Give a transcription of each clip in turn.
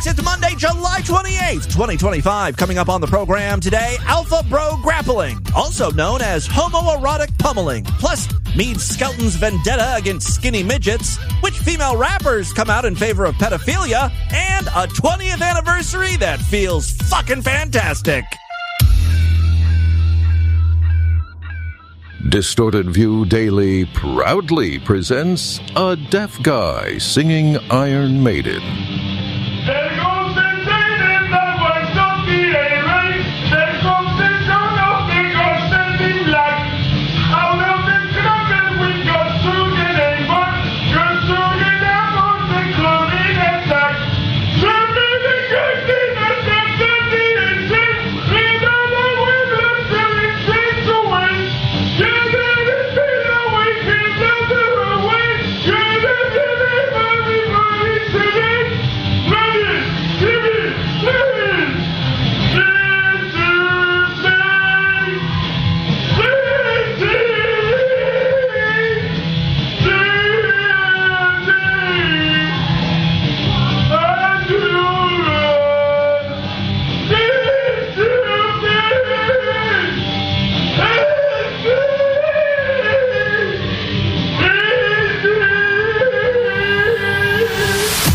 folks. It's Monday, July 28th, 2025. Coming up on the program today, Alpha Bro Grappling, also known as Homoerotic Pummeling. Plus, Meade Skelton's vendetta against skinny midgets, which female rappers come out in favor of pedophilia, and a 20th anniversary that feels fucking fantastic. Distorted View Daily proudly presents a deaf guy singing Iron Maiden. There goes the train and the words of the race. There goes the sound of the ghost and the light. Out of the struggle we got through the neighbor. Got through the devil, the clothing attack. Should be the good thing that the insane. Leave the way the feeling straight to win. Get it and feel away, feel the away. Get it and everybody singing.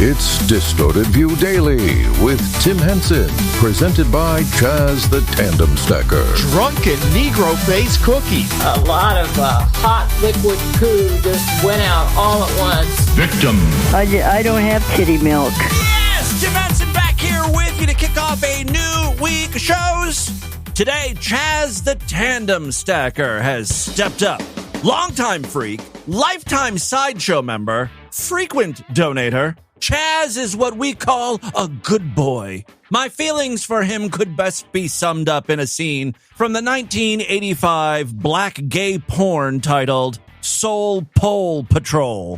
It's Distorted View Daily with Tim Henson, presented by Chaz the Tandem Stacker. Drunken Negro face cookie. A lot of hot liquid poo just went out all at once. Victim. I don't have kitty milk. Yes, Tim Henson back here with you to kick off a new week of shows. Today, Chaz the Tandem Stacker has stepped up. Longtime freak, lifetime sideshow member, frequent donator. Chaz is what we call a good boy. My feelings for him could best be summed up in a scene from the 1985 black gay porn titled Soul Pole Patrol.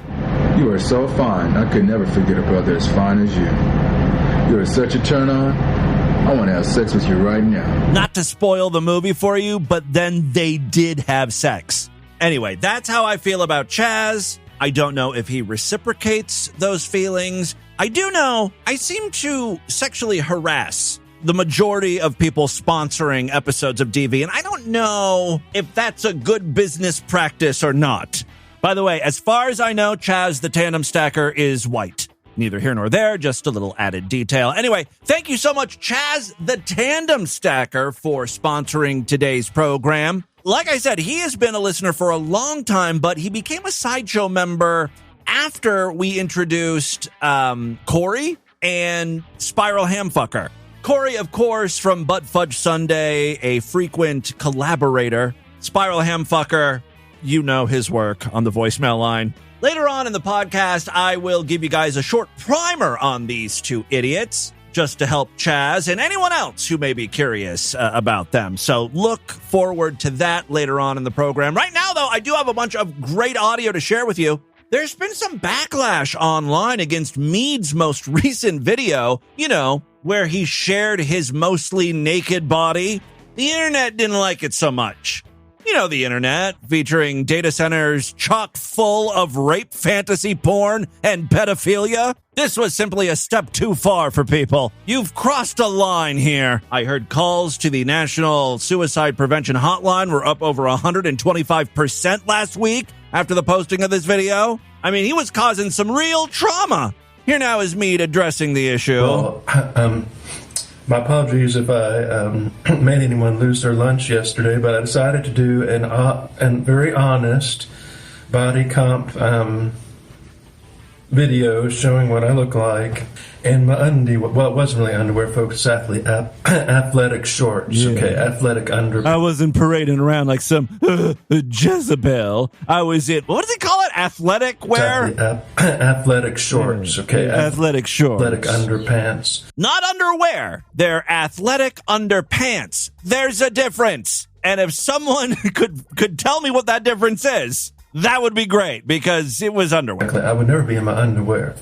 You are so fine. I could never forget a brother as fine as you. You are such a turn-on. I want to have sex with you right now. Not to spoil the movie for you, but then they did have sex. Anyway, that's how I feel about Chaz. I don't know if he reciprocates those feelings. I do know I seem to sexually harass the majority of people sponsoring episodes of DV, and I don't know if that's a good business practice or not. By the way, as far as I know, Chaz the Tandem Stacker is white. Neither here nor there, just a little added detail. Anyway, thank you so much, Chaz the Tandem Stacker, for sponsoring today's program. Like I said, he has been a listener for a long time, but he became a sideshow member after we introduced Corey and Spiral Hamfucker. Corey, of course, from Butt Fudge Sunday, a frequent collaborator. Spiral Hamfucker, you know his work on the voicemail line. Later on in the podcast, I will give you guys a short primer on these two idiots, just to help Chaz and anyone else who may be curious about them. So look forward to that later on in the program. Right now, though, I do have a bunch of great audio to share with you. There's been some backlash online against Meade's most recent video, where he shared his mostly naked body. The internet didn't like it so much. You know the internet, featuring data centers chock full of rape fantasy porn and pedophilia. This was simply a step too far for people. You've crossed a line here. I heard calls to the National Suicide Prevention Hotline were up over 125% last week after the posting of this video. I mean, he was causing some real trauma. Here now is Meade addressing the issue. Well, my apologies if I made anyone lose their lunch yesterday, but I decided to do an very honest body comp video showing what I look like in my well, it wasn't really underwear, folks. Athletic shorts, yeah. Okay, athletic underwear. I wasn't parading around like some Jezebel. I was in, what does he call it? Athletic wear? Exactly. Athletic shorts, okay. Athletic shorts. Athletic underpants. Not underwear. They're athletic underpants. There's a difference. And if someone could tell me what that difference is, that would be great, because it was underwear. I would never be in my underwear.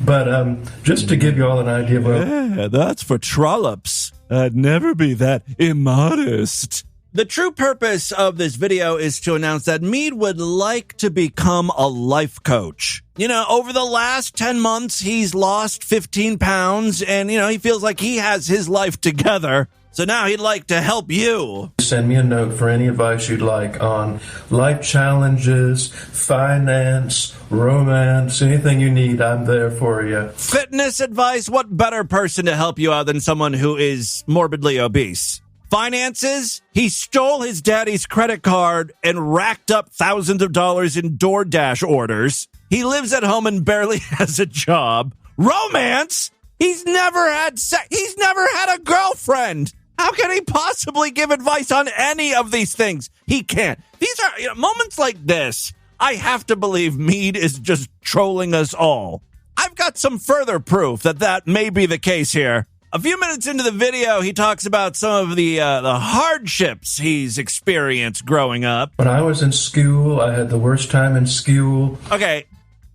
But just to give you all an idea of that's for trollops. I'd never be that immodest. The true purpose of this video is to announce that Mead would like to become a life coach. You know, over the last 10 months, he's lost 15 pounds and, he feels like he has his life together. So now he'd like to help you. Send me a note for any advice you'd like on life challenges, finance, romance, anything you need, I'm there for you. Fitness advice? What better person to help you out than someone who is morbidly obese? Finances? He stole his daddy's credit card and racked up thousands of dollars in DoorDash orders. He lives at home and barely has a job. Romance? He's never had sex. He's never had a girlfriend. How can he possibly give advice on any of these things? He can't. These are moments like this. I have to believe Mead is just trolling us all. I've got some further proof that may be the case here. A few minutes into the video, he talks about some of the hardships he's experienced growing up. When I was in school, I had the worst time in school. Okay,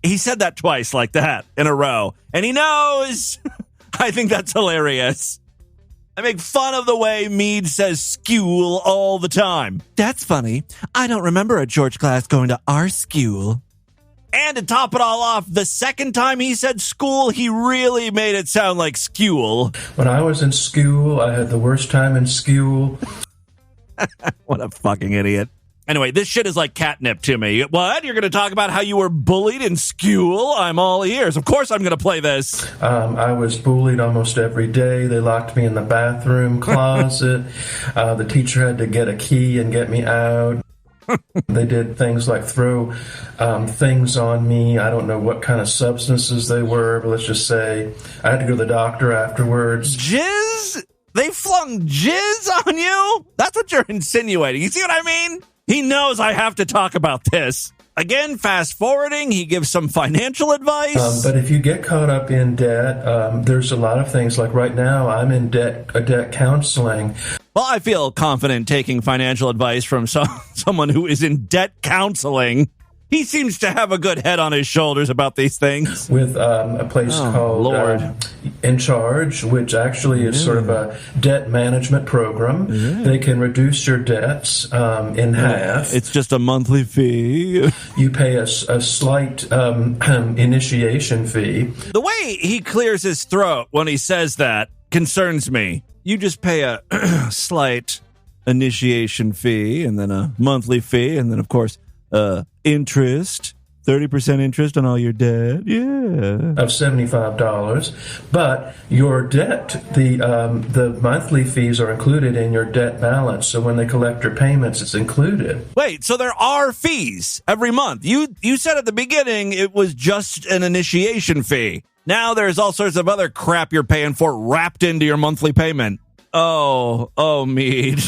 he said that twice like that in a row. And he knows. I think that's hilarious. I make fun of the way Mead says school all the time. That's funny. I don't remember a George class going to our school. And to top it all off, the second time he said school, he really made it sound like school. When I was in school, I had the worst time in school. What a fucking idiot. Anyway, this shit is like catnip to me. What? You're going to talk about how you were bullied in school? I'm all ears. Of course I'm going to play this. I was bullied almost every day. They locked me in the bathroom closet. The teacher had to get a key and get me out. They did things like throw things on me. I don't know what kind of substances they were, but let's just say I had to go to the doctor afterwards. Jizz? They flung jizz on you? That's what you're insinuating. You see what I mean? He knows I have to talk about this. Again, fast forwarding, he gives some financial advice. But if you get caught up in debt, there's a lot of things. Like right now, I'm in debt counseling. Well, I feel confident taking financial advice from someone who is in debt counseling. He seems to have a good head on his shoulders about these things. With a place called In Charge, which actually is sort of a debt management program. They can reduce your debts in half. It's just a monthly fee. You pay a slight initiation fee. The way he clears his throat when he says that concerns me. You just pay a slight initiation fee and then a monthly fee and then, of course, interest, 30% interest on all your debt. Yeah. Of $75. But your debt, the monthly fees are included in your debt balance. So when they collect your payments, it's included. Wait, so there are fees every month. You said at the beginning it was just an initiation fee. Now there's all sorts of other crap you're paying for wrapped into your monthly payment. Oh, Mead.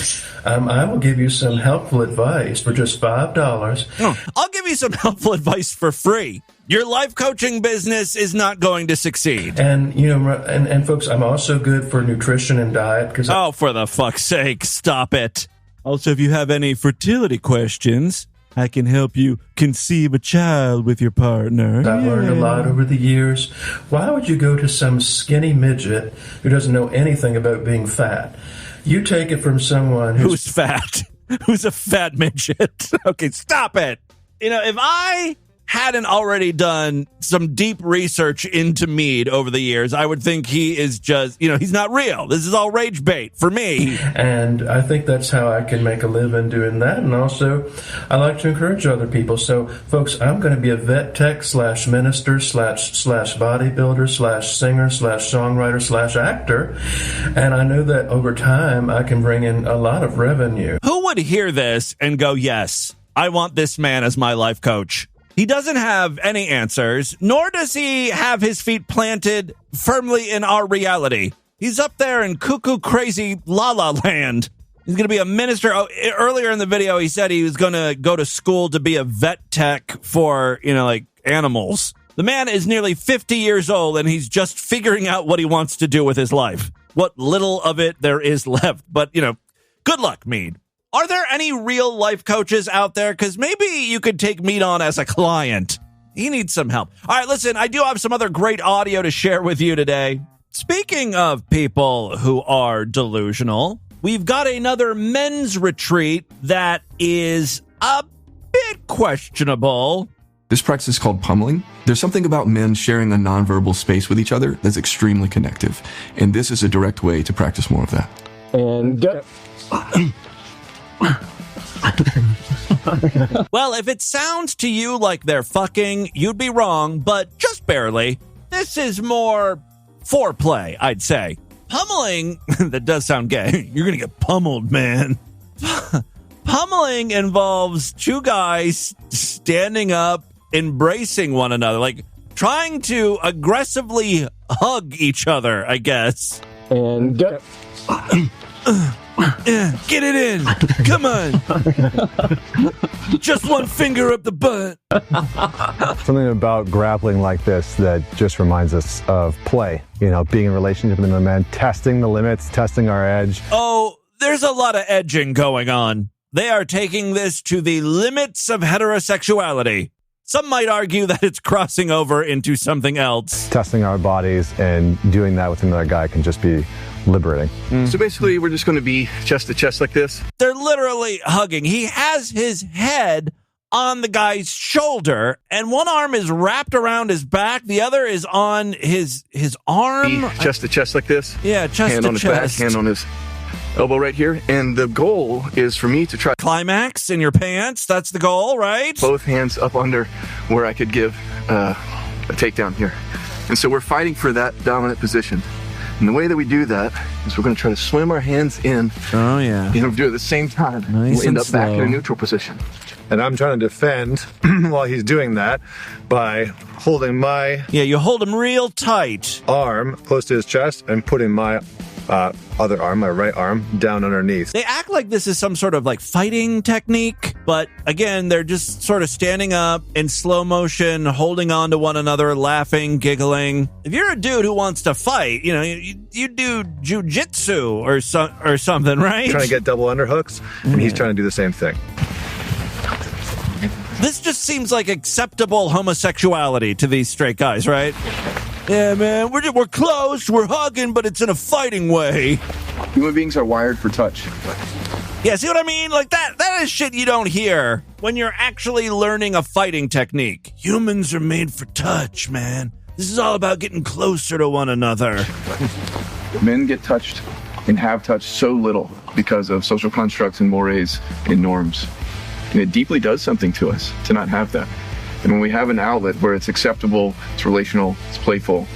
I will give you some helpful advice for just $5. I'll give you some helpful advice for free. Your life coaching business is not going to succeed. And, and folks, I'm also good for nutrition and diet. Oh, for the fuck's sake, stop it. Also, if you have any fertility questions, I can help you conceive a child with your partner. I've learned a lot over the years. Why would you go to some skinny midget who doesn't know anything about being fat? You take it from someone who's fat. Who's a fat midget? Okay, stop it. If I hadn't already done some deep research into Mead over the years, I would think he is just, he's not real. This is all rage bait for me. And I think that's how I can make a living doing that. And also, I like to encourage other people. So, folks, I'm going to be a vet tech / minister / bodybuilder / singer / songwriter / actor. And I know that over time, I can bring in a lot of revenue. Who would hear this and go, yes, I want this man as my life coach? He doesn't have any answers, nor does he have his feet planted firmly in our reality. He's up there in cuckoo crazy la la land. He's going to be a minister. Oh, earlier in the video, he said he was going to go to school to be a vet tech for, animals. The man is nearly 50 years old, and he's just figuring out what he wants to do with his life. What little of it there is left. But, good luck, Mead. Are there any real life coaches out there? Because maybe you could take Mead on as a client. He needs some help. All right, listen, I do have some other great audio to share with you today. Speaking of people who are delusional, we've got another men's retreat that is a bit questionable. This practice is called pummeling. There's something about men sharing a nonverbal space with each other that's extremely connective. And this is a direct way to practice more of that. And go. Well, if it sounds to you like they're fucking, you'd be wrong, but just barely. This is more foreplay, I'd say. Pummeling, that does sound gay. You're going to get pummeled, man. Pummeling involves two guys standing up, embracing one another, like trying to aggressively hug each other, I guess. And go. Yeah, get it in. Come on. Just one finger up the butt. Something about grappling like this that just reminds us of play. You know, being in a relationship with another man, testing the limits, testing our edge. Oh, there's a lot of edging going on. They are taking this to the limits of heterosexuality. Some might argue that it's crossing over into something else. Testing our bodies and doing that with another guy can just be liberating. So basically, we're just going to be chest to chest like this. They're literally hugging. He has his head on the guy's shoulder, and one arm is wrapped around his back. The other is on his arm. Chest to chest like this. Yeah, chest hand to on his chest. back, hand on his elbow right here. And the goal is for me to try climax in your pants. That's the goal, right? Both hands up under where I could give a takedown here. And so we're fighting for that dominant position. And the way that we do that is we're going to try to swim our hands in. Oh, yeah. You know, do it at the same time. Nice we'll end and up back in slow. a neutral position. And I'm trying to defend while he's doing that by holding my you hold him real tight. arm close to his chest and putting my other arm, my right arm, down underneath. They act like this is some sort of like fighting technique, but again, they're just sort of standing up in slow motion, holding on to one another, laughing, giggling. If you're a dude who wants to fight, you know, you do jujitsu or something, right? Trying to get double underhooks, and he's trying to do the same thing. This just seems like acceptable homosexuality to these straight guys, right? Yeah, man, we're close, we're hugging, but it's in a fighting way. Human beings are wired for touch. Yeah, see what I mean? Like that is shit you don't hear when you're actually learning a fighting technique. Humans are made for touch, man. This is all about getting closer to one another. Men get touched and have touched so little because of social constructs and mores and norms. And it deeply does something to us to not have that. And when we have an outlet where it's acceptable, it's relational, it's playful,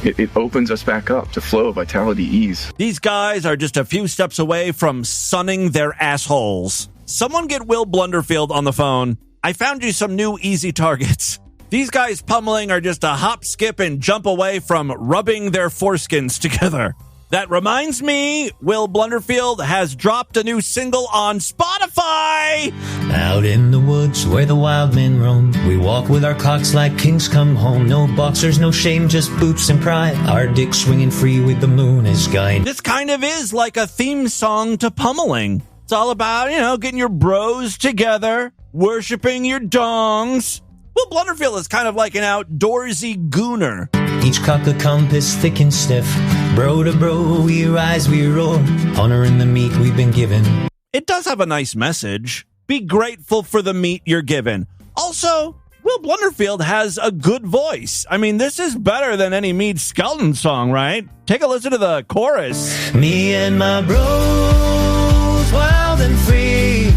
it opens us back up to flow, vitality, ease. These guys are just a few steps away from sunning their assholes. Someone get Will Blunderfield on the phone. I found you some new easy targets. These guys pummeling are just a hop, skip, and jump away from rubbing their foreskins together. That reminds me, Will Blunderfield has dropped a new single on Spotify. Out in the woods where the wild men roam, we walk with our cocks like kings come home. No boxers, no shame, just boots and pride. Our dicks swinging free with the moon as guide. This kind of is like a theme song to pummeling. It's all about, you know, getting your bros together, worshiping your dongs. Will Blunderfield is kind of like an outdoorsy gooner. Each cock a compass, thick and stiff. Bro to bro, we rise, we roar. Honoring the meat we've been given. It does have a nice message. Be grateful for the meat you're given. Also, Will Blunderfield has a good voice. I mean, this is better than any Meade Skelton song, right? Take a listen to the chorus. Me and my bros, wild and free.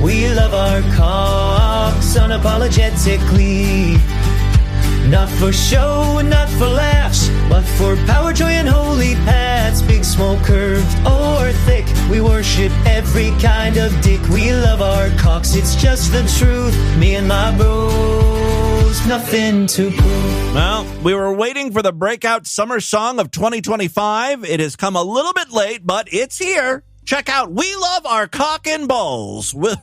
We love our cocks unapologetically. Not for show and not for laughs, but for power, joy, and holy paths. Big, small, curved, or thick. We worship every kind of dick. We love our cocks, it's just the truth. Me and my bros, nothing to prove. Well, we were waiting for the breakout summer song of 2025. It has come a little bit late, but it's here. Check out We Love Our Cock and Balls with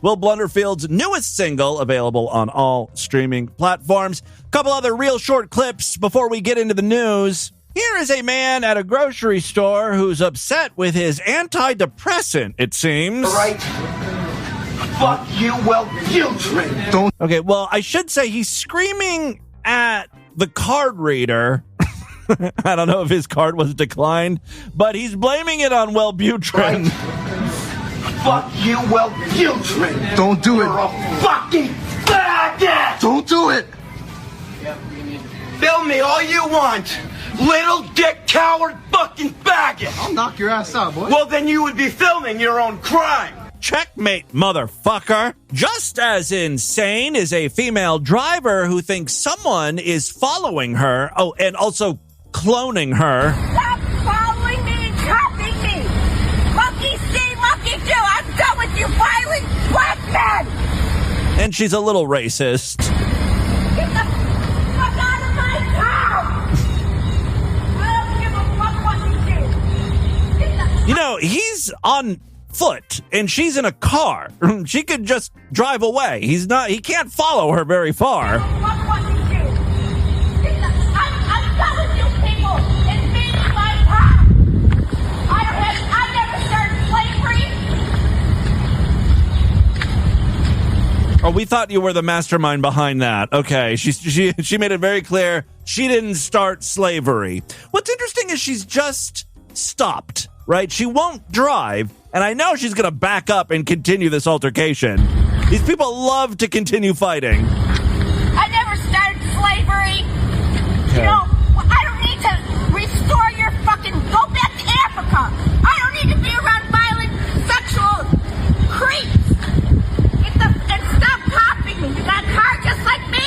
Will Blunderfield's newest single, available on all streaming platforms. A couple other real short clips before we get into the news. Here is a man at a grocery store who's upset with his antidepressant, it seems. Right. Fuck you, well, guilt-ridden. Don't. Okay, well, I should say he's screaming at the card reader I don't know if his card was declined, but he's blaming it on Wellbutrin. Fuck you, Wellbutrin. Don't do it. You're a fucking faggot. Don't do it. Film me all you want. Little dick coward fucking faggot. I'll knock your ass out, boy. Well, then you would be filming your own crime. Checkmate, motherfucker. Just as insane is a female driver who thinks someone is following her. Oh, and also cloning her. Stop following me and copying me. Monkey see, monkey do. I'm done with you violent black men. And she's a little racist. Get the fuck out of my house. I don't give a fuck what you do. You know, he's on foot and she's in a car. She could just drive away. He can't follow her very far. I'm done with you people. It's me and my pop. I never started slavery. Oh, we thought you were the mastermind behind that. Okay, she made it very clear she didn't start slavery. What's interesting is she's just stopped, right? She won't drive, and I know she's going to back up and continue this altercation. These people love to continue fighting. I never started slavery. Okay. You know, I don't need to restore your fucking... Go back to Africa. I don't need to be around violent sexual creeps. And stop copying me. You got a car just like me?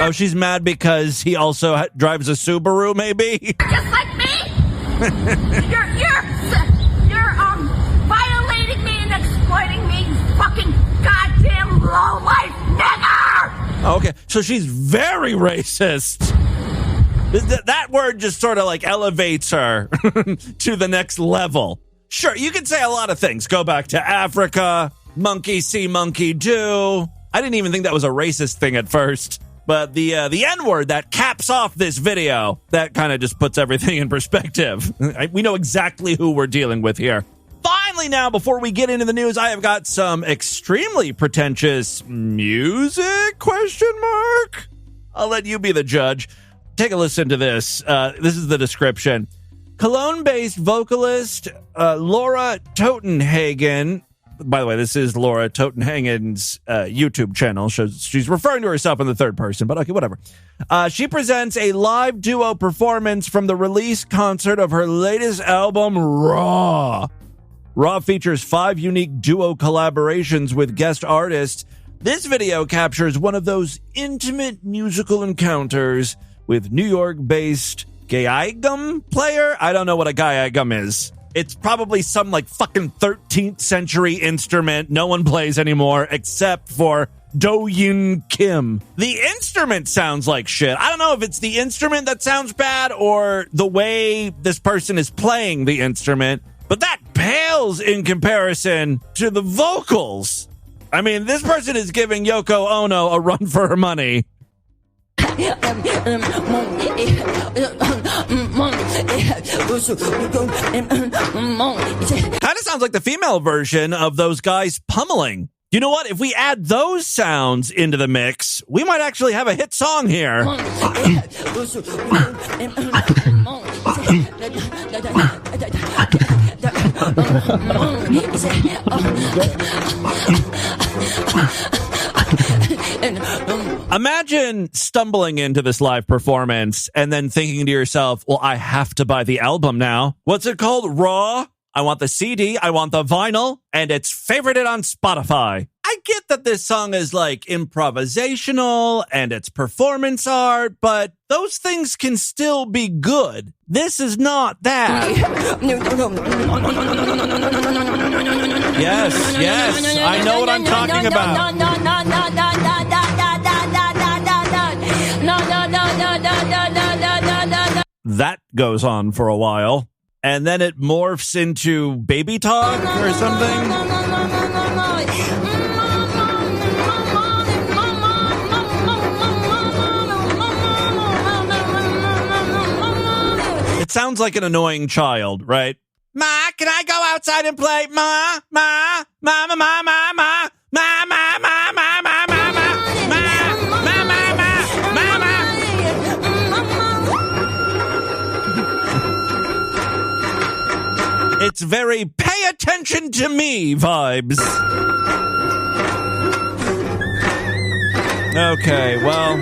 Oh, she's mad because he also drives a Subaru, maybe? Just like me? You're violating me and exploiting me, you fucking goddamn low-life nigger! Okay, so she's very racist. That word just sort of like elevates her to the next level. Sure, you can say a lot of things. Go back to Africa, monkey see, monkey do. I didn't even think that was a racist thing at first. But the N-word that caps off this video, that kind of just puts everything in perspective. We know exactly who we're dealing with here. Finally now, before we get into the news, I have got some extremely pretentious music, question mark? I'll let you be the judge. Take a listen to this. This is the description. Cologne-based vocalist Laura Totenhagen. By the way, this is Laura Totenhagen's YouTube channel. She's referring to herself in the third person, but okay, whatever. She presents a live duo performance from the release concert of her latest album, Raw. Raw features 5 unique duo collaborations with guest artists. This video captures one of those intimate musical encounters with New York-based gayagum player. I don't know what a gayagum is. It's probably some like fucking 13th century instrument no one plays anymore except for Do-Yoon Kim. The instrument sounds like shit. I don't know if it's the instrument that sounds bad or the way this person is playing the instrument, but that pales in comparison to the vocals. I mean, this person is giving Yoko Ono a run for her money. Kind of sounds like the female version of those guys pummeling. You know what? If we add those sounds into the mix, we might actually have a hit song here. Imagine stumbling into this live performance and then thinking to yourself, well, I have to buy the album now. What's it called? Raw? I want the CD, I want the vinyl, and it's favorited on Spotify. I get that this song is like improvisational and it's performance art, but those things can still be good. This is not that. Yes, I know what I'm talking about. That goes on for a while. And then it morphs into baby talk or something. It sounds like an annoying child, right? Ma, can I go outside and play? Ma, ma, ma, ma, ma, ma, ma, ma, ma, ma, ma, ma, ma, ma, ma, ma, ma, ma, ma, ma. It's very pay attention to me vibes. Okay, well,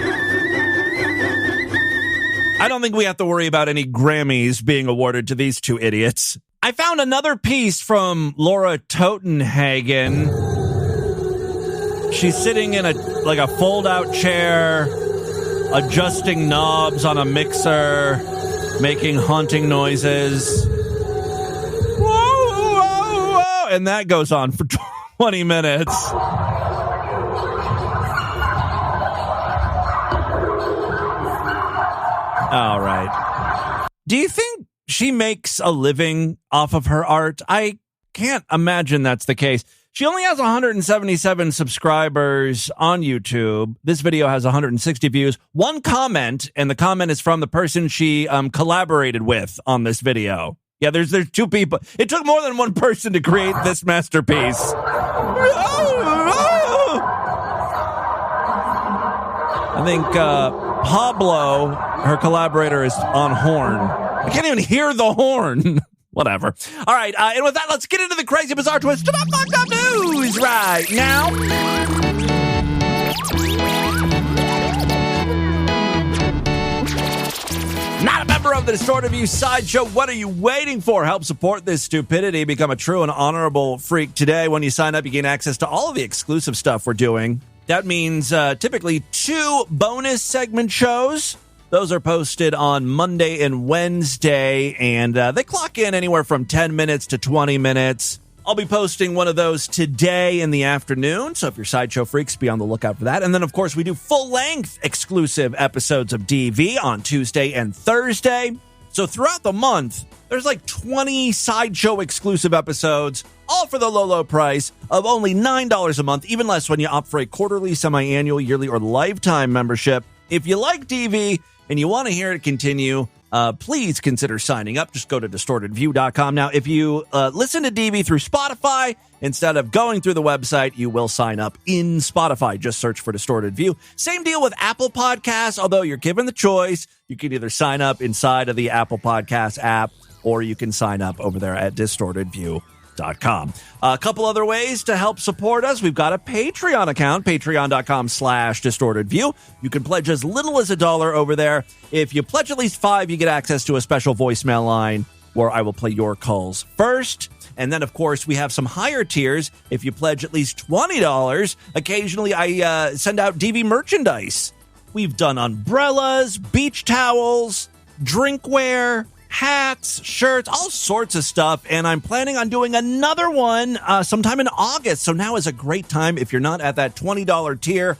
I don't think we have to worry about any Grammys being awarded to these two idiots. I found another piece from Laura Totenhagen. She's sitting in a fold-out chair, adjusting knobs on a mixer, making haunting noises. Whoa, whoa, whoa. And that goes on for 20 minutes. All right. Do you think she makes a living off of her art? I can't imagine that's the case. She only has 177 subscribers on YouTube. This video has 160 views. One comment, and the comment is from the person she collaborated with on this video. Yeah, there's two people. It took more than one person to create this masterpiece. I think Pablo, her collaborator, is on horn. I can't even hear the horn. Whatever. All right, and with that, let's get into the crazy, bizarre twist of fucked up news right now. Not a member of the Distorted View Sideshow. What are you waiting for? Help support this stupidity. Become a true and honorable freak today. When you sign up, you gain access to all of the exclusive stuff we're doing. That means typically 2 bonus segment shows. Those are posted on Monday and Wednesday, and they clock in anywhere from 10 minutes to 20 minutes. I'll be posting one of those today in the afternoon, so if you're Sideshow freaks, be on the lookout for that. And then, of course, we do full-length exclusive episodes of DV on Tuesday and Thursday. So throughout the month, there's like 20 Sideshow exclusive episodes, all for the low, low price of only $9 a month, even less when you opt for a quarterly, semi-annual, yearly, or lifetime membership. If you like DV and you want to hear it continue, please consider signing up. Just go to distortedview.com. Now, if you listen to DV through Spotify, instead of going through the website, you will sign up in Spotify. Just search for Distorted View. Same deal with Apple Podcasts, although you're given the choice. You can either sign up inside of the Apple Podcast app, or you can sign up over there at distortedview.com. A couple other ways to help support us. We've got a Patreon account, patreon.com/distortedview. You can pledge as little as $1 over there. If you pledge at least $5, you get access to a special voicemail line where I will play your calls first. And then, of course, we have some higher tiers. If you pledge at least $20, occasionally I send out DV merchandise. We've done umbrellas, beach towels, drinkware, hats, shirts, all sorts of stuff, and I'm planning on doing another one sometime in August. So now is a great time. If you're not at that $20 tier,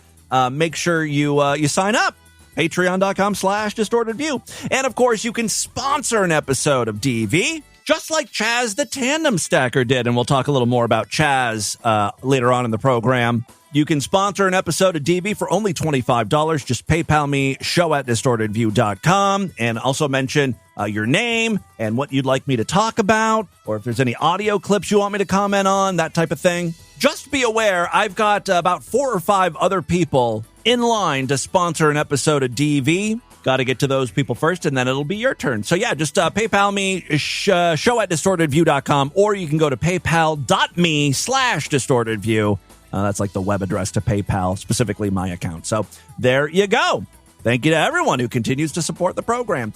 make sure you sign up. Patreon.com/distortedview. And of course, you can sponsor an episode of DV, just like Chaz the Tandem Stacker did, and we'll talk a little more about Chaz later on in the program. You can sponsor an episode of DV for only $25. Just PayPal me, show@distortedview.com, and also mention your name and what you'd like me to talk about, or if there's any audio clips you want me to comment on, that type of thing. Just be aware, I've got about 4 or 5 other people in line to sponsor an episode of DV. Got to get to those people first, and then it'll be your turn. So yeah, just PayPal me, show@distortedview.com, or you can go to paypal.me/distortedview. That's like the web address to PayPal, specifically my account. So there you go. Thank you to everyone who continues to support the program.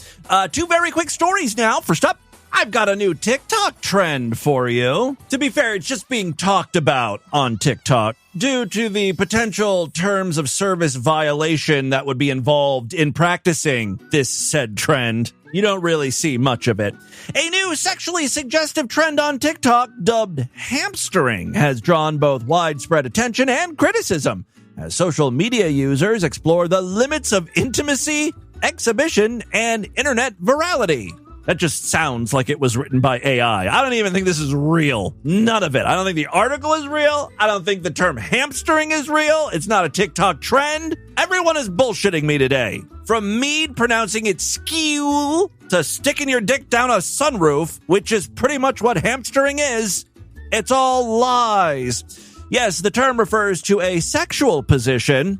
2 very quick stories now. First up, I've got a new TikTok trend for you. To be fair, it's just being talked about on TikTok due to the potential terms of service violation that would be involved in practicing this said trend. You don't really see much of it. A new sexually suggestive trend on TikTok, dubbed hamstering, has drawn both widespread attention and criticism as social media users explore the limits of intimacy, exhibition, and internet virality. That just sounds like it was written by AI. I don't even think this is real. None of it. I don't think the article is real. I don't think the term hamstring is real. It's not a TikTok trend. Everyone is bullshitting me today. From Mead pronouncing it skew to sticking your dick down a sunroof, which is pretty much what hamstring is. It's all lies. Yes, the term refers to a sexual position.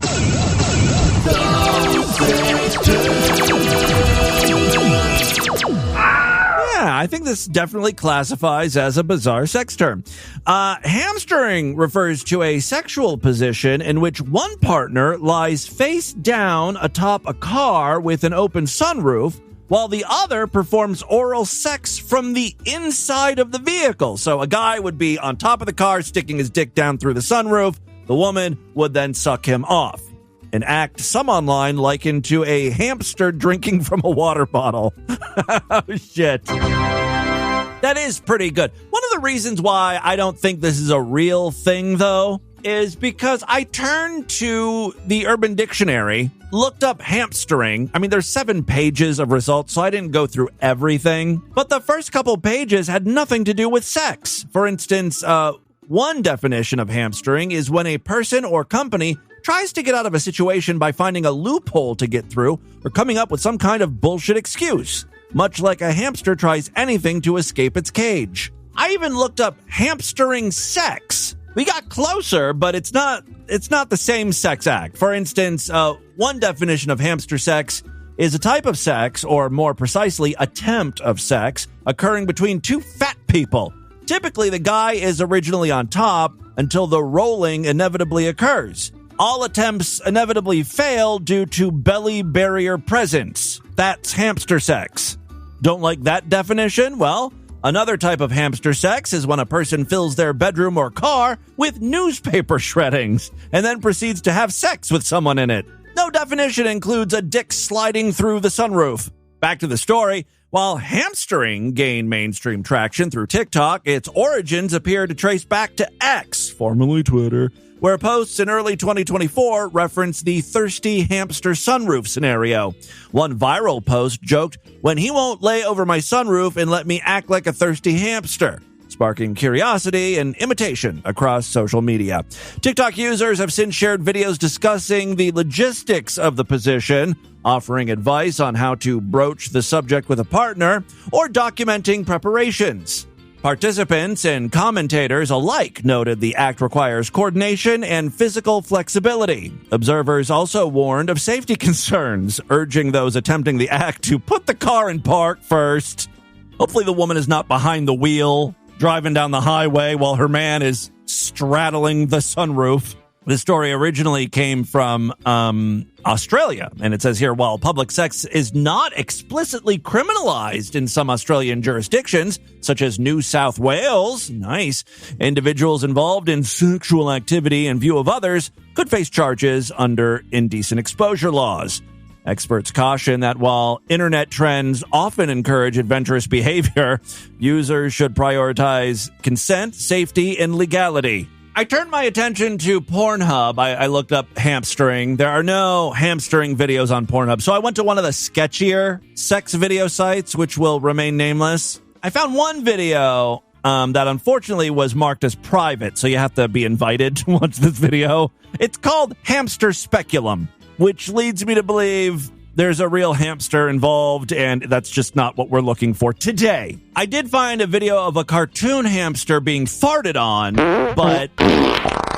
Yeah, I think this definitely classifies as a bizarre sex term. Hamstering refers to a sexual position in which one partner lies face down atop a car with an open sunroof, while the other performs oral sex from the inside of the vehicle. So a guy would be on top of the car, sticking his dick down through the sunroof. The woman would then suck him off. An act some online likened to a hamster drinking from a water bottle. Oh, shit. That is pretty good. One of the reasons why I don't think this is a real thing, though, is because I turned to the Urban Dictionary, looked up hamstering. I mean, there's 7 pages of results, so I didn't go through everything. But the first couple pages had nothing to do with sex. For instance, one definition of hamstering is when a person or company tries to get out of a situation by finding a loophole to get through or coming up with some kind of bullshit excuse, much like a hamster tries anything to escape its cage. I even looked up hamstering sex. We got closer, but it's not the same sex act. For instance, one definition of hamster sex is a type of sex, or more precisely, attempt of sex, occurring between 2 fat people. Typically, the guy is originally on top until the rolling inevitably occurs. All attempts inevitably fail due to belly barrier presence. That's hamster sex. Don't like that definition? Well, another type of hamster sex is when a person fills their bedroom or car with newspaper shreddings and then proceeds to have sex with someone in it. No definition includes a dick sliding through the sunroof. Back to the story. While hamstering gained mainstream traction through TikTok, its origins appear to trace back to X, formerly Twitter, where posts in early 2024 referenced the thirsty hamster sunroof scenario. One viral post joked, "When he won't lay over my sunroof and let me act like a thirsty hamster," sparking curiosity and imitation across social media. TikTok users have since shared videos discussing the logistics of the position, offering advice on how to broach the subject with a partner, or documenting preparations. Participants and commentators alike noted the act requires coordination and physical flexibility. Observers also warned of safety concerns, urging those attempting the act to put the car in park first. Hopefully the woman is not behind the wheel, driving down the highway while her man is straddling the sunroof. This story originally came from Australia, and it says here, while public sex is not explicitly criminalized in some Australian jurisdictions, such as New South Wales, nice, individuals involved in sexual activity in view of others could face charges under indecent exposure laws. Experts caution that while internet trends often encourage adventurous behavior, users should prioritize consent, safety, and legality. I turned my attention to Pornhub. I looked up hamstering. There are no hamstering videos on Pornhub. So I went to one of the sketchier sex video sites, which will remain nameless. I found one video that unfortunately was marked as private, so you have to be invited to watch this video. It's called Hamster Speculum, which leads me to believe there's a real hamster involved, and that's just not what we're looking for today. I did find a video of a cartoon hamster being farted on, but that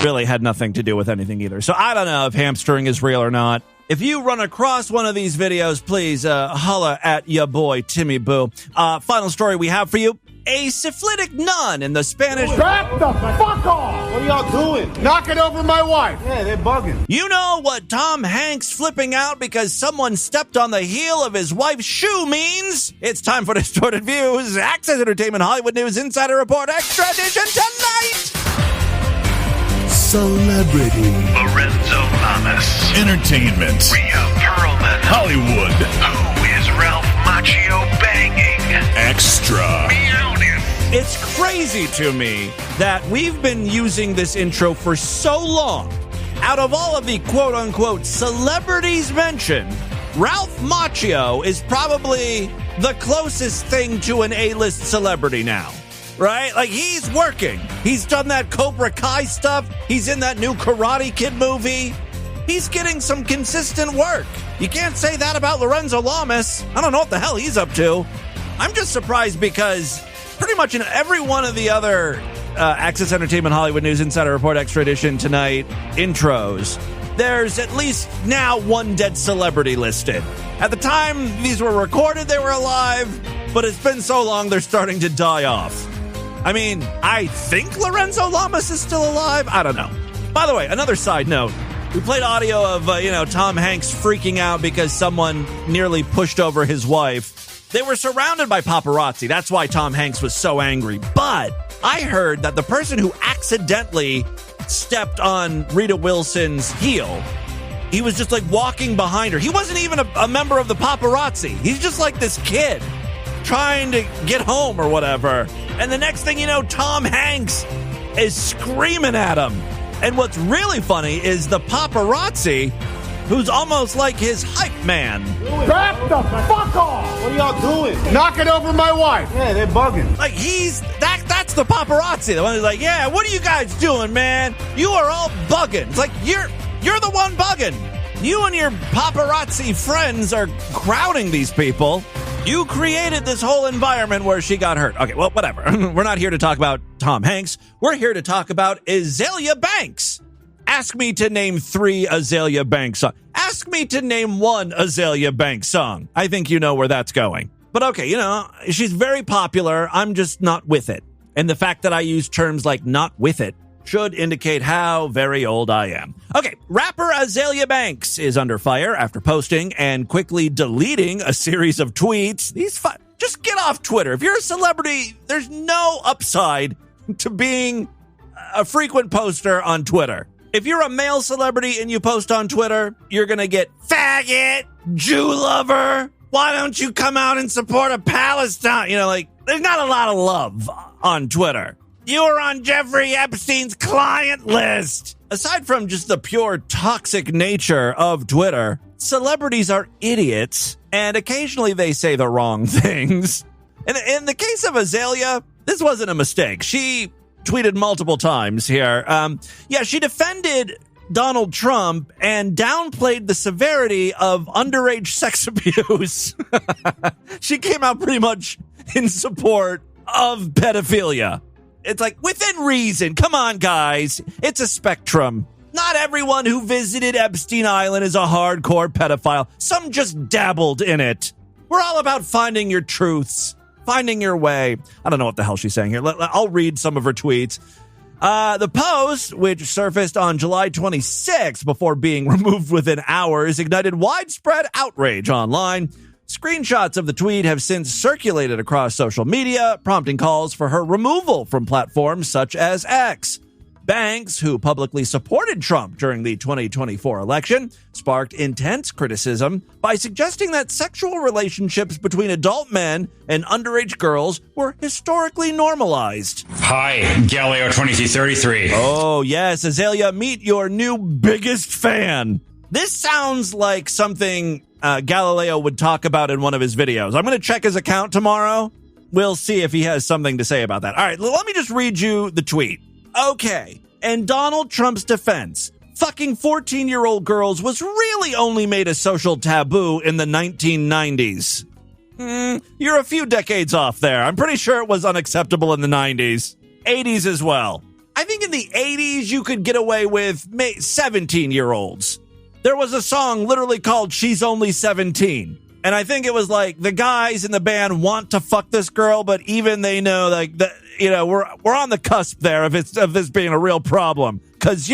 really had nothing to do with anything either. So I don't know if hamstering is real or not. If you run across one of these videos, please holla at ya boy, Timmy Boo. Final story we have for you. A syphilitic nun in the Spanish... Back the fuck off! What are y'all doing? Knocking over my wife. Yeah, they're bugging. You know what Tom Hanks flipping out because someone stepped on the heel of his wife's shoe means? It's time for Distorted Views, Access Entertainment Hollywood News Insider Report Extra Edition tonight! Celebrity. Lorenzo Lamas. Entertainment. Rhea Perlman. Hollywood. Who is Ralph Macchio banging? Extra. It's crazy to me that we've been using this intro for so long. Out of all of the quote-unquote celebrities mentioned, Ralph Macchio is probably the closest thing to an A-list celebrity now. Right? Like, he's working. He's done that Cobra Kai stuff. He's in that new Karate Kid movie. He's getting some consistent work. You can't say that about Lorenzo Lamas. I don't know what the hell he's up to. I'm just surprised because pretty much in every one of the other Access Entertainment Hollywood News Insider Report Extra Edition tonight intros, there's at least now one dead celebrity listed. At the time these were recorded, they were alive, but it's been so long they're starting to die off. I mean, I think Lorenzo Lamas is still alive. I don't know. By the way, another side note. We played audio of, Tom Hanks freaking out because someone nearly pushed over his wife. They were surrounded by paparazzi. That's why Tom Hanks was so angry. But I heard that the person who accidentally stepped on Rita Wilson's heel, he was just like walking behind her. He wasn't even a member of the paparazzi. He's just like this kid trying to get home or whatever. And the next thing you know, Tom Hanks is screaming at him. And what's really funny is the paparazzi, who's almost like his hype man. Back the fuck off! What are y'all doing? Knocking over my wife. Yeah, they're bugging. Like that's the paparazzi. The one who's like, yeah, what are you guys doing, man? You are all bugging. It's like you're the one bugging. You and your paparazzi friends are crowding these people. You created this whole environment where she got hurt. Okay, well, whatever. We're not here to talk about Tom Hanks. We're here to talk about Azealia Banks. Ask me to name 3 Azealia Banks songs. Ask me to name 1 Azealia Banks song. I think you know where that's going. But okay, she's very popular. I'm just not with it. And the fact that I use terms like not with it should indicate how very old I am. Okay, rapper Azealia Banks is under fire after posting and quickly deleting a series of tweets. Just get off Twitter. If you're a celebrity, there's no upside to being a frequent poster on Twitter. If you're a male celebrity and you post on Twitter, you're going to get faggot, Jew lover. Why don't you come out and support a Palestine? There's not a lot of love on Twitter. You were on Jeffrey Epstein's client list. Aside from just the pure toxic nature of Twitter, celebrities are idiots, and occasionally they say the wrong things. And in the case of Azealia, this wasn't a mistake. She tweeted multiple times here. She defended Donald Trump and downplayed the severity of underage sex abuse. She came out pretty much in support of pedophilia. It's like, within reason. Come on, guys. It's a spectrum. Not everyone who visited Epstein Island is a hardcore pedophile. Some just dabbled in it. We're all about finding your truths, finding your way. I don't know what the hell she's saying here. I'll read some of her tweets. The post, which surfaced on July 26th before being removed within hours, ignited widespread outrage online. Screenshots of the tweet have since circulated across social media, prompting calls for her removal from platforms such as X. Banks, who publicly supported Trump during the 2024 election, sparked intense criticism by suggesting that sexual relationships between adult men and underage girls were historically normalized. Hi, Galileo 2333. Oh, yes, Azealia, meet your new biggest fan. This sounds like something Galileo would talk about in one of his videos. I'm going to check his account tomorrow. We'll see if he has something to say about that. All right, let me just read you the tweet. Okay, in Donald Trump's defense, fucking 14-year-old girls was really only made a social taboo in the 1990s. You're a few decades off there. I'm pretty sure it was unacceptable in the 90s. 80s as well. I think in the 80s you could get away with 17-year-olds. There was a song literally called She's Only 17. And I think it was like the guys in the band want to fuck this girl, but even they know we're on the cusp there of this being a real problem. Because,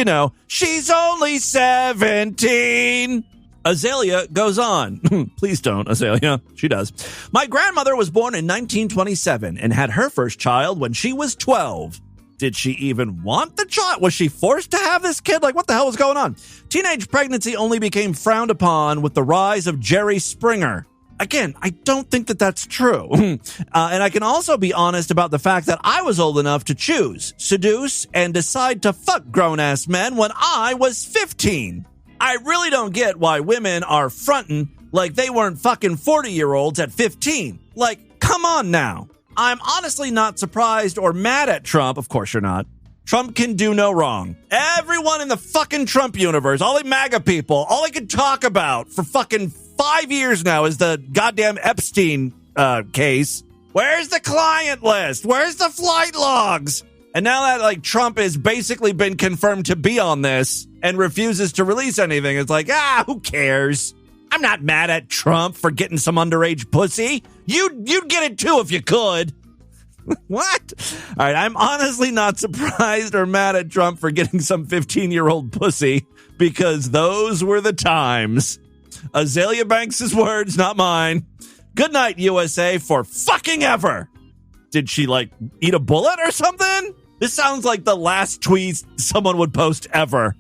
she's only 17. Azealia goes on. Please don't, Azealia. She does. My grandmother was born in 1927 and had her first child when she was 12. Did she even want the child? Was she forced to have this kid? Like, what the hell was going on? Teenage pregnancy only became frowned upon with the rise of Jerry Springer. Again, I don't think that that's true. And I can also be honest about the fact that I was old enough to choose, seduce, and decide to fuck grown-ass men when I was 15. I really don't get why women are fronting like they weren't fucking 40-year-olds at 15. Like, come on now. I'm honestly not surprised or mad at Trump. Of course you're not. Trump can do no wrong. Everyone in the fucking Trump universe, all the MAGA people, all they can talk about for fucking 5 years now is the goddamn Epstein case. Where's the client list? Where's the flight logs? And now that Trump has basically been confirmed to be on this, and refuses to release anything. It's like, who cares? I'm not mad at Trump for getting some underage pussy. You'd get it too if you could. What? All right, I'm honestly not surprised or mad at Trump for getting some 15-year-old pussy because those were the times. Azalea Banks' words, not mine. Good night, USA, for fucking ever. Did she, eat a bullet or something? This sounds like the last tweet someone would post ever.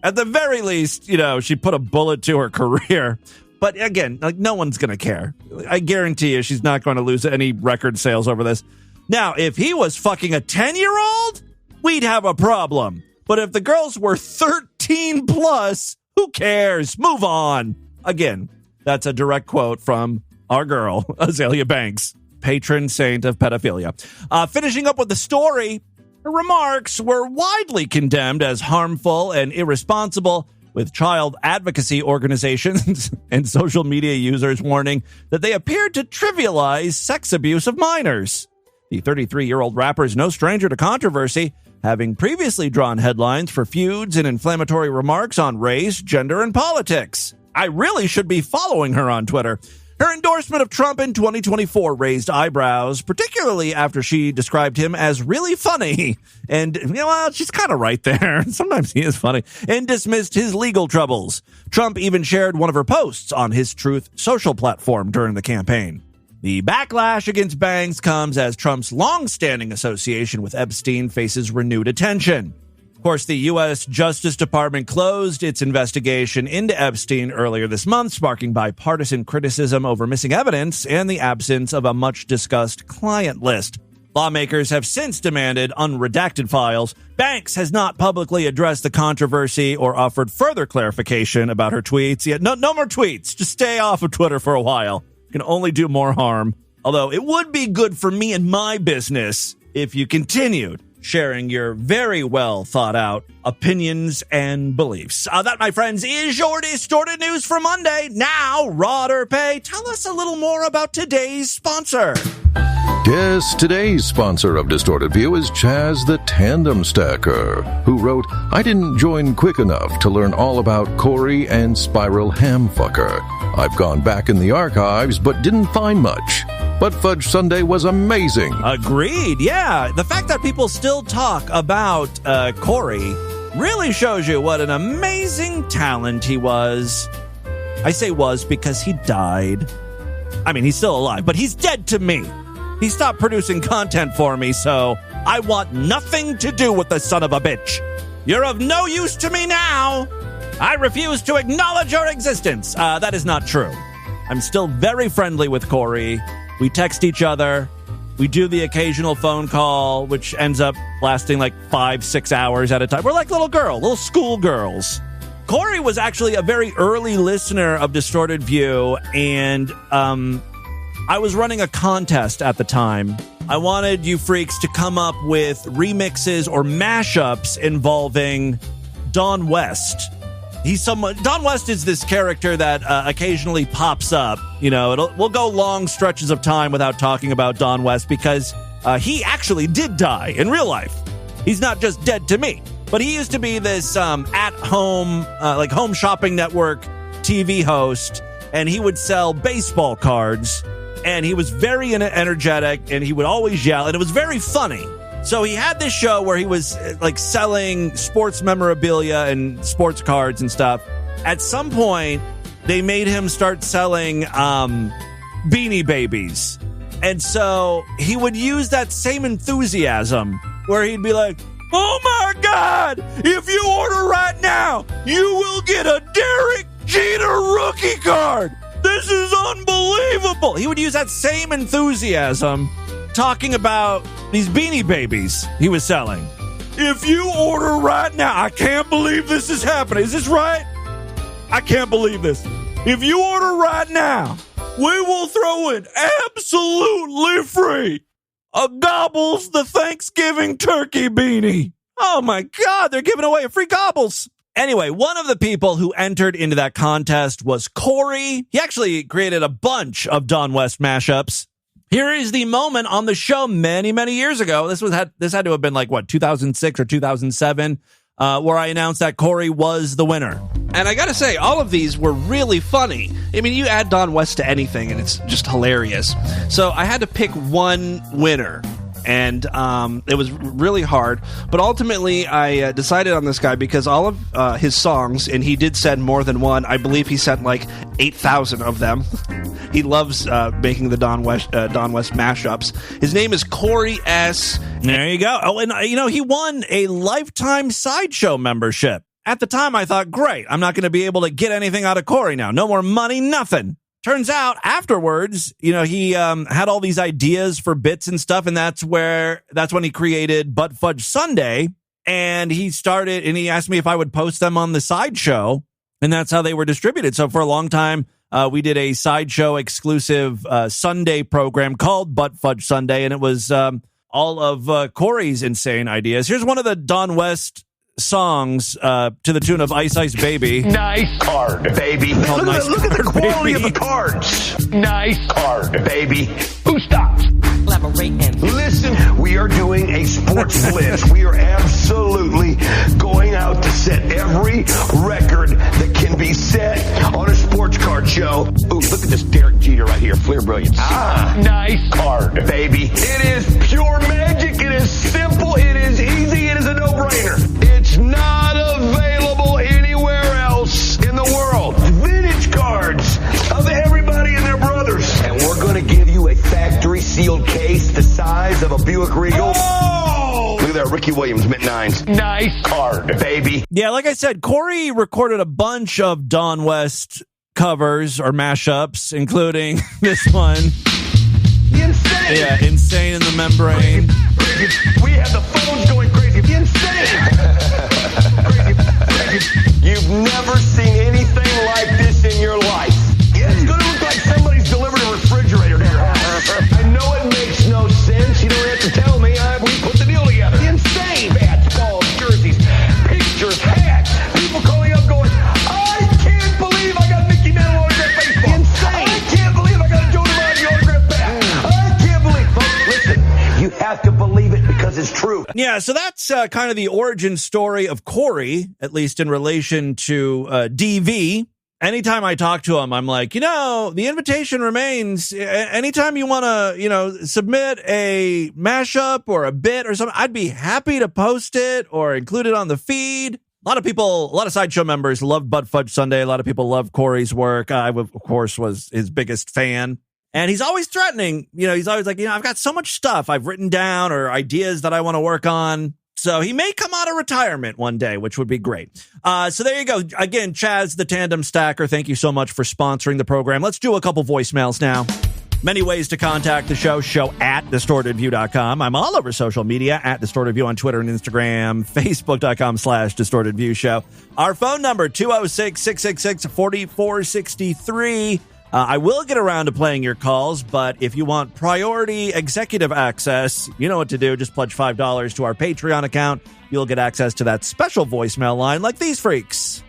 At the very least, she put a bullet to her career. But again, no one's going to care. I guarantee you she's not going to lose any record sales over this. Now, if he was fucking a 10-year-old, we'd have a problem. But if the girls were 13 plus, who cares? Move on. Again, that's a direct quote from our girl, Azalea Banks, patron saint of pedophilia. Finishing up with the story, her remarks were widely condemned as harmful and irresponsible, with child advocacy organizations and social media users warning that they appeared to trivialize sex abuse of minors. The 33-year-old rapper is no stranger to controversy, having previously drawn headlines for feuds and inflammatory remarks on race, gender, and politics. I really should be following her on Twitter. Her endorsement of Trump in 2024 raised eyebrows, particularly after she described him as really funny. And, she's kind of right there. Sometimes he is funny. And dismissed his legal troubles. Trump even shared one of her posts on his Truth Social platform during the campaign. The backlash against Banks comes as Trump's long-standing association with Epstein faces renewed attention. Of course, the U.S. Justice Department closed its investigation into Epstein earlier this month, sparking bipartisan criticism over missing evidence and the absence of a much-discussed client list. Lawmakers have since demanded unredacted files. Banks has not publicly addressed the controversy or offered further clarification about her tweets. Yet, no more tweets. Just stay off of Twitter for a while. You can only do more harm. Although it would be good for me and my business if you continued sharing your very well thought out opinions and beliefs. That, my friends, is your Distorted News for Monday. Now, Rod or Pay, tell us a little more about today's sponsor. Yes, today's sponsor of Distorted View is Chaz the Tandem Stacker, who wrote, I didn't join quick enough to learn all about Corey and Spiral Hamfucker. I've gone back in the archives, but didn't find much. But Fudge Sunday was amazing. Agreed, yeah. The fact that people still talk about Corey really shows you what an amazing talent he was. I say was because he died. I mean, he's still alive, but he's dead to me. He stopped producing content for me, so I want nothing to do with the son of a bitch. You're of no use to me now. I refuse to acknowledge your existence. That is not true. I'm still very friendly with Corey. We text each other. We do the occasional phone call, which ends up lasting 5-6 hours at a time. We're like little school girls. Corey was actually a very early listener of Distorted View, and I was running a contest at the time. I wanted you freaks to come up with remixes or mashups involving Don West. Don West is this character that occasionally pops up. We'll go long stretches of time without talking about Don West because he actually did die in real life. He's not just dead to me, but he used to be this at-home, home shopping network TV host, and he would sell baseball cards, and he was very energetic, and he would always yell, and it was very funny. So he had this show where he was selling sports memorabilia and sports cards and stuff. At some point, they made him start selling Beanie Babies. And so he would use that same enthusiasm where he'd be like, oh my God, if you order right now, you will get a Derek Jeter rookie card. This is unbelievable. He would use that same enthusiasm talking about these Beanie Babies he was selling. If you order right now, I can't believe this is happening. Is this right? I can't believe this. If you order right now, we will throw in absolutely free a Gobbles the Thanksgiving Turkey Beanie. Oh my God, they're giving away a free Gobbles. Anyway, one of the people who entered into that contest was Corey. He actually created a bunch of Don West mashups. Here is the moment on the show many, many years ago. This had to have been 2006 or 2007. where I announced that Corey was the winner. And I gotta say, all of these were really funny. I mean, you add Don West to anything, and it's just hilarious. So I had to pick one winner. And it was really hard. But ultimately, I decided on this guy because all of his songs, and he did send more than one. I believe he sent like 8,000 of them. He loves making the Don West mashups. His name is Corey S. There you go. Oh, and he won a lifetime Sideshow membership. At the time, I thought, great, I'm not going to be able to get anything out of Corey now. No more money, nothing. Turns out afterwards, he had all these ideas for bits and stuff, and that's when he created Butt Fudge Sunday, and he asked me if I would post them on the Sideshow, and that's how they were distributed. So for a long time, we did a Sideshow exclusive Sunday program called Butt Fudge Sunday, and it was all of Corey's insane ideas. Here's one of the Don West songs to the tune of Ice Ice Baby. Nice card, baby. Look at the quality of the cards. Nice card, baby. Who stops? Listen, we are doing a sports blitz. We are absolutely going out to set every record that can be set on a sports card show. Ooh, look at this Derek Jeter right here. Flair Brilliance. Nice card, baby. It is pure magic. It is simple. It is easy. It is a no-brainer. It's not available anywhere else in the world. Vintage cards of everybody and their brothers. And we're going to give you a factory sealed case the size of a Buick Regal. Oh! Look at that, Ricky Williams, mid-nines. Nice card, baby. Yeah, like I said, Corey recorded a bunch of Don West covers or mashups, including this one. Insane. Yeah, Insane in the Membrane. Crazy. We have the phones going crazy. Insane. Crazy. You've never seen anything like this in your life. It's going to look like somebody's delivered a refrigerator to your house. I know it makes no sense. You don't have to tell me. We put the deal together. Insane. Bats, balls, jerseys, pictures, hats. People calling up going, I can't believe I got Mickey Mantle autograph baseball. Insane. I can't believe I got a Joe DiMaggio autograph bat. I can't believe. Folks, listen, you have to believe it because it's true. Yeah, so that's kind of the origin story of Corey, at least in relation to DV. Anytime I talk to him, I'm like, the invitation remains. Anytime you want to, submit a mashup or a bit or something, I'd be happy to post it or include it on the feed. A lot of Sideshow members loved Butt Fudge Sunday. A lot of people love Corey's work. I, of course, was his biggest fan. And he's always threatening. He's always like, I've got so much stuff I've written down or ideas that I want to work on. So he may come out of retirement one day, which would be great. So there you go. Again, Chaz, the Tandem Stacker, thank you so much for sponsoring the program. Let's do a couple voicemails now. Many ways to contact the show at distortedview.com. I'm all over social media at distortedview on Twitter and Instagram, facebook.com/distortedviewshow. Our phone number, 206-666-4463. I will get around to playing your calls, but if you want priority executive access, you know what to do. Just pledge $5 to our Patreon account. You'll get access to that special voicemail line like these freaks.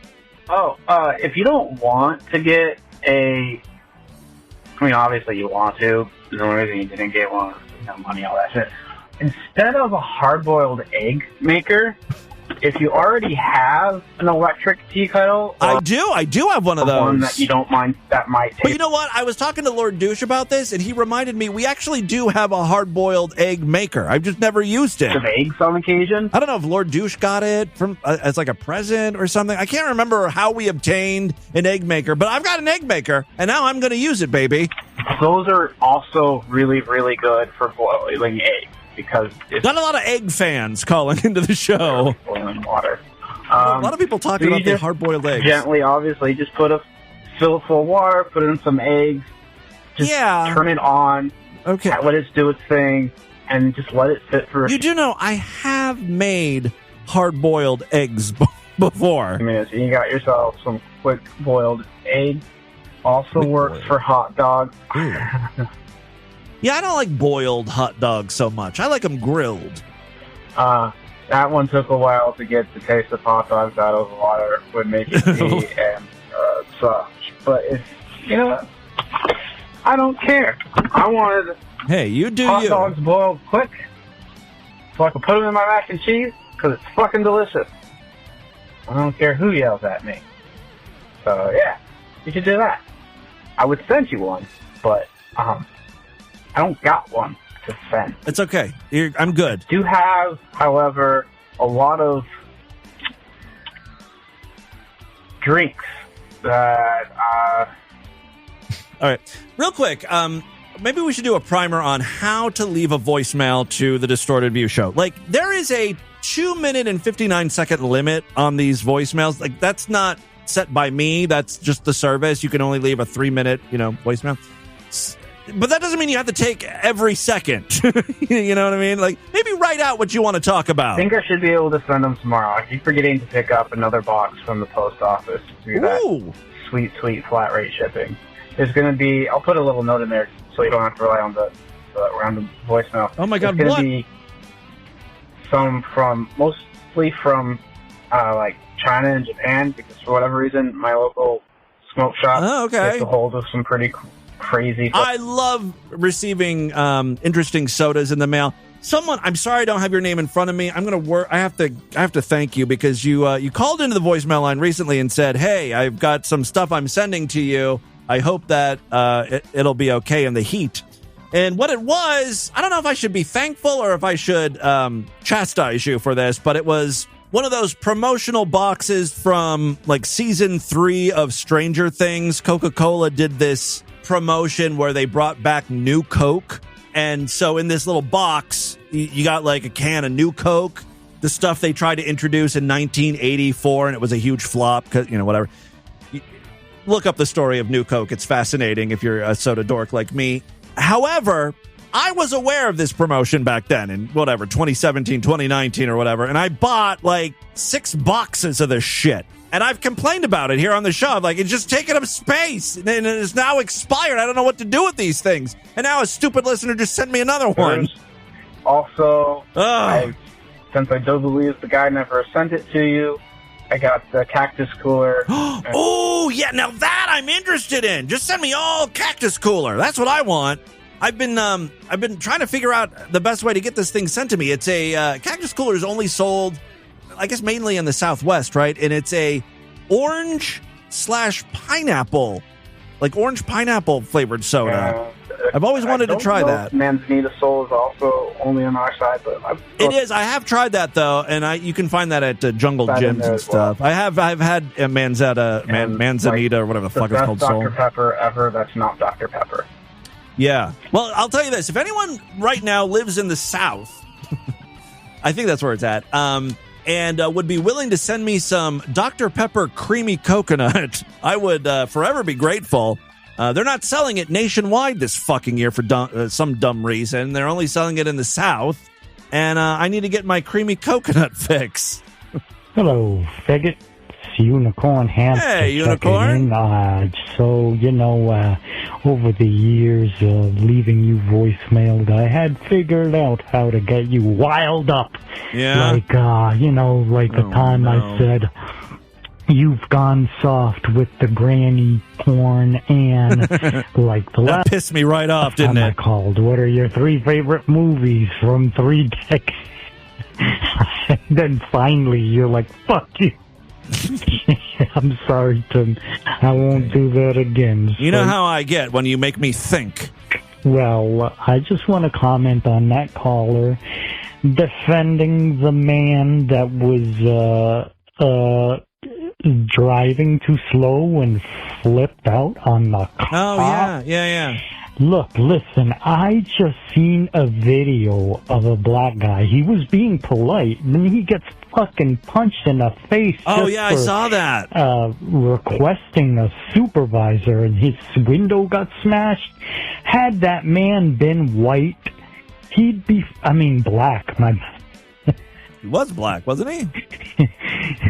If you don't want to get obviously you want to. The only reason you didn't get one is money, all that shit. Instead of a hard-boiled egg maker, if you already have an electric tea kettle... I do have one of those. One that you don't mind, that might take... But you know what? I was talking to Lord Douche about this, and he reminded me we actually do have a hard-boiled egg maker. I've just never used it. Of eggs on occasion? I don't know if Lord Douche got it from as like a present or something. I can't remember how we obtained an egg maker, but I've got an egg maker, and now I'm going to use it, baby. Those are also really, really good for boiling eggs. Because not a lot of egg fans calling into the show. Boiling water. A lot of people talking about the hard-boiled eggs. Gently, obviously, just fill it full of water, put in some eggs, just turn it on, let it do its thing, and just let it sit for... You do know, I have made hard-boiled eggs before. So you got yourself some quick-boiled eggs. Also works for hot dogs. Yeah, I don't like boiled hot dogs so much. I like them grilled. That one took a while to get the taste of hot dogs out of the water with making tea and such. But I don't care. I wanted hot dogs boiled quick so I could put them in my mac and cheese because it's fucking delicious. I don't care who yells at me. So, yeah, you should do that. I would send you one, but I don't got one to send. It's okay. I'm good. I do have, however, a lot of drinks that... All right. Real quick, maybe we should do a primer on how to leave a voicemail to the Distorted View show. Like, there is a 2-minute and 59-second limit on these voicemails. Like, that's not set by me. That's just the service. You can only leave a 3-minute, voicemail. But that doesn't mean you have to take every second. You know what I mean? Like, maybe write out what you want to talk about. I think I should be able to send them tomorrow. I keep forgetting to pick up another box from the post office to do that sweet, sweet flat rate shipping. There's going to be... I'll put a little note in there so you don't have to rely on the random voicemail. Oh, my God, There's what? going to be some mostly from, like, China and Japan, because for whatever reason, my local smoke shop gets a hold of some pretty crazy stuff. I love receiving interesting sodas in the mail. Someone, I'm sorry I don't have your name in front of me. I'm going to work. I have to thank you because you called into the voicemail line recently and said, "Hey, I've got some stuff I'm sending to you. I hope that it'll be okay in the heat." And what it was, I don't know if I should be thankful or if I should chastise you for this, but it was one of those promotional boxes from like season 3 of Stranger Things. Coca-Cola did this promotion where they brought back new Coke. And so in this little box, you got like a can of new Coke, the stuff they tried to introduce in 1984, and it was a huge flop because, whatever. Look up the story of New Coke. It's fascinating if you're a soda dork like me. However, I was aware of this promotion back then in 2017, 2019 or whatever, and I bought like 6 boxes of this shit. And I've complained about it here on the show. Like, it's just taking up space, and it is now expired. I don't know what to do with these things. And now a stupid listener just sent me another one. Also, since I do believe the guy never sent it to you, I got the cactus cooler. Oh, yeah. Now that I'm interested in. Just send me all cactus cooler. That's what I want. I've been trying to figure out the best way to get this thing sent to me. It's a cactus cooler is only sold, I guess, mainly in the Southwest, right? And it's a orange/pineapple, like orange pineapple flavored soda. I've always wanted to try that. Manzanita Soul is also only on our side, but it is. I have tried that though, and you can find that at jungle gyms and stuff. Well. I've had Manzanita or whatever the fuck it's called. Dr. Pepper ever. That's not Dr. Pepper. Yeah. Well, I'll tell you this: if anyone right now lives in the South, I think that's where it's at. And would be willing to send me some Dr. Pepper creamy coconut, I would forever be grateful. They're not selling it nationwide this fucking year for some dumb reason. They're only selling it in the South, and I need to get my creamy coconut fix. Hello, faggot. It's Unicorn Hamster. Hey, Unicorn. Over the years of leaving you voicemailed, I had figured out how to get you wild up. Yeah. Like, the time I said, you've gone soft with the granny porn and like the that pissed me right off, didn't it? I called, what are your 3 favorite movies from 3 decades? And then finally you're like, fuck you. I'm sorry, Tim. I won't do that again. You know how I get when you make me think. Well, I just want to comment on that caller defending the man that was driving too slow and flipped out on the cop. Oh, yeah. Look, listen, I just seen a video of a black guy. He was being polite, and then he gets fucking punched in the face. Oh, yeah, I saw that. Requesting a supervisor, and his window got smashed. Had that man been white, he'd be, black. He was black, wasn't he?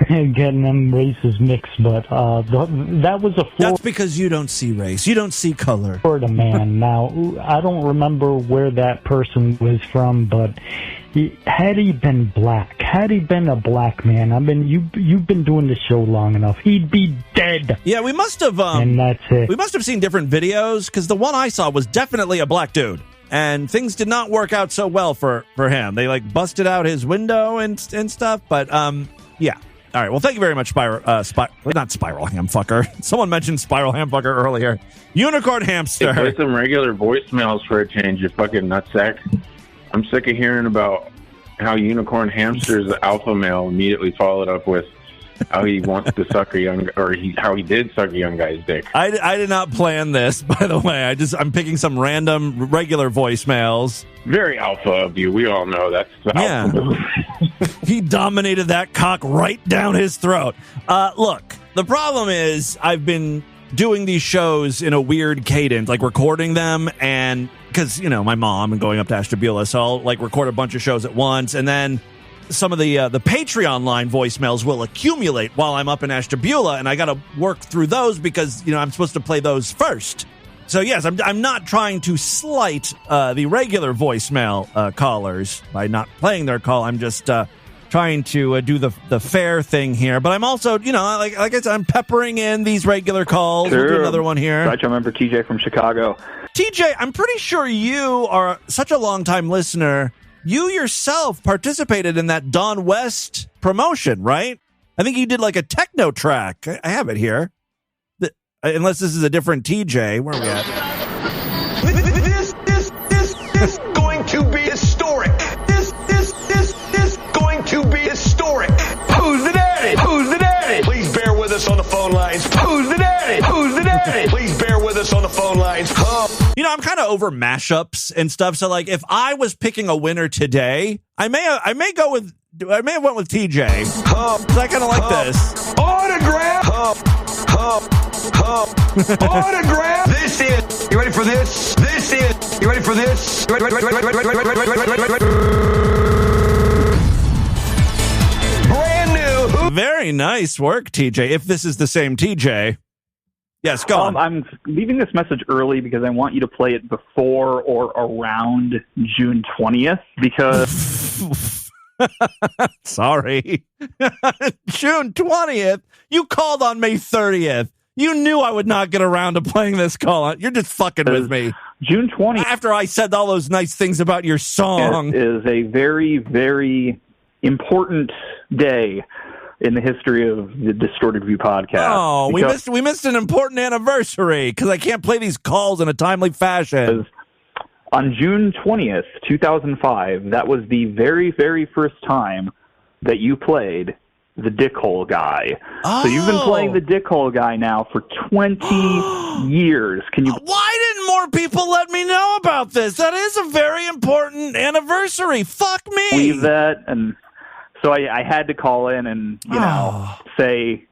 Getting them races mixed, but that was a That's because you don't see race. You don't see color. Florida man. Now, I don't remember where that person was from, but had he been black, had he been a black man, you've been doing the show long enough, he'd be dead. Yeah, we must have. And that's it. We must have seen different videos, because the one I saw was definitely a black dude. And things did not work out so well for him. They busted out his window and stuff. But yeah, All right. Well, thank you very much, not Spiral Hamfucker. Someone mentioned Spiral Hamfucker earlier. Unicorn Hamster. Hey, play some regular voicemails for a change, you fucking nutsack. I'm sick of hearing about how Unicorn Hamster's alpha male immediately followed up with how he wants to suck a young, how he did suck a young guy's dick. I did not plan this, by the way. I'm picking some random regular voicemails. Very alpha of you. We all know that's the alpha move. He dominated that cock right down his throat. Look, the problem is I've been doing these shows in a weird cadence, like recording them, and because, my mom and going up to Ashtabula, so I'll record a bunch of shows at once, and then some of the Patreon line voicemails will accumulate while I'm up in Ashtabula, and I got to work through those because, I'm supposed to play those first. So, yes, I'm not trying to slight the regular voicemail callers by not playing their call. I'm just trying to do the fair thing here. But I'm also, like I said, I'm peppering in these regular calls. Sure. We'll do another one here. I remember TJ from Chicago. TJ, I'm pretty sure you are such a long-time listener. You yourself participated in that Don West promotion, right? I think you did a techno track. I have it here. Unless this is a different TJ. Where are we at? This is going to be historic. This going to be historic. Who's the daddy? Who's the daddy? Please bear with us on the phone lines. Who's the daddy? Who's the daddy? Please bear with us on the phone lines. I'm kind of over mashups and stuff. So if I was picking a winner today, I may have went with TJ. So I kind of like this. Autograph. Autograph. This is. You ready for this? This is. You ready for this? Brand new. Very nice work, TJ. If this is the same TJ. Yes, go on. I'm leaving this message early because I want you to play it before or around June 20th because... Sorry. June 20th? You called on May 30th. You knew I would not get around to playing this call. You're just fucking with me. June 20th. After I said all those nice things about your song. Is a very, very important day in the history of the Distorted View podcast. Oh, we missed an important anniversary because I can't play these calls in a timely fashion. On June 20th, 2005, that was the very, very first time that you played the Dickhole Guy. Oh. So you've been playing the Dickhole Guy now for 20 years. Can you? Why didn't more people let me know about this? That is a very important anniversson. Fuck me. Believe that, and so I had to call in and say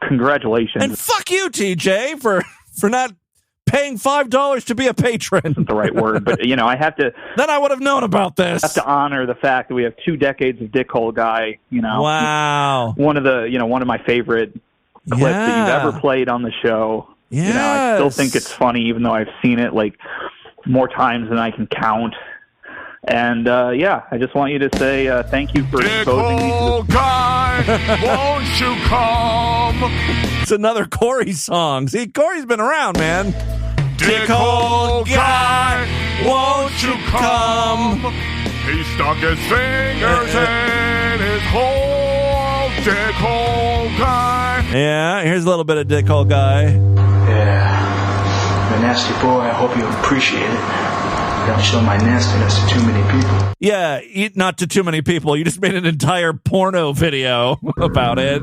congratulations. And fuck you, TJ, for not paying $5 to be a patron. Isn't the right word, but I have to. Then I would have known about this. I have to honor the fact that we have 2 decades of Dickhole Guy. Wow. One of my favorite clips that you've ever played on the show. Yes. I still think it's funny, even though I've seen it more times than I can count. And I just want you to say thank you for exposing me to this. Guy, won't you come? It's another Corey song. See, Corey's been around, man. Dickhole Guy, won't you come? He stuck his fingers in his hole. Dickhole Guy. Yeah, here's a little bit of Dickhole Guy. Yeah, the nasty boy. I hope you appreciate it. Don't show my nastiness to too many people. Yeah, not to too many people. You just made an entire porno video about it.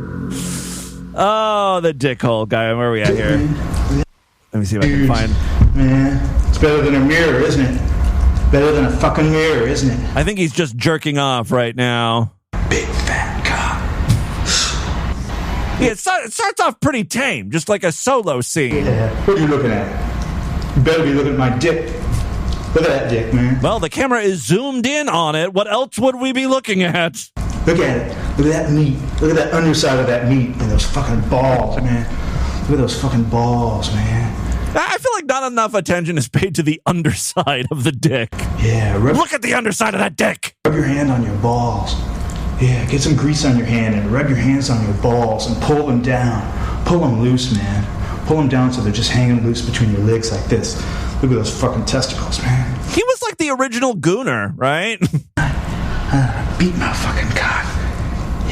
Oh, the Dickhole Guy. Where are we at here? Let me see if I can find... Man, it's better than a mirror, isn't it? Better than a fucking mirror, isn't it? I think he's just jerking off right now. Big fat cock. Yeah, it starts off pretty tame, just like a solo scene. Yeah, what are you looking at? You better be looking at my dick. Look at that dick, man. Well, the camera is zoomed in on it. What else would we be looking at? Look at it. Look at that meat. Look at that underside of that meat and those fucking balls, man. Look at those fucking balls, man. I feel like not enough attention is paid to the underside of the dick. Yeah. Look at the underside of that dick. Rub your hand on your balls. Yeah, get some grease on your hand and rub your hands on your balls and pull them down. Pull them loose, man. Pull them down so they're just hanging loose between your legs like this. Look at those fucking testicles, man. He was like the original Gooner, right? Beat my fucking cock.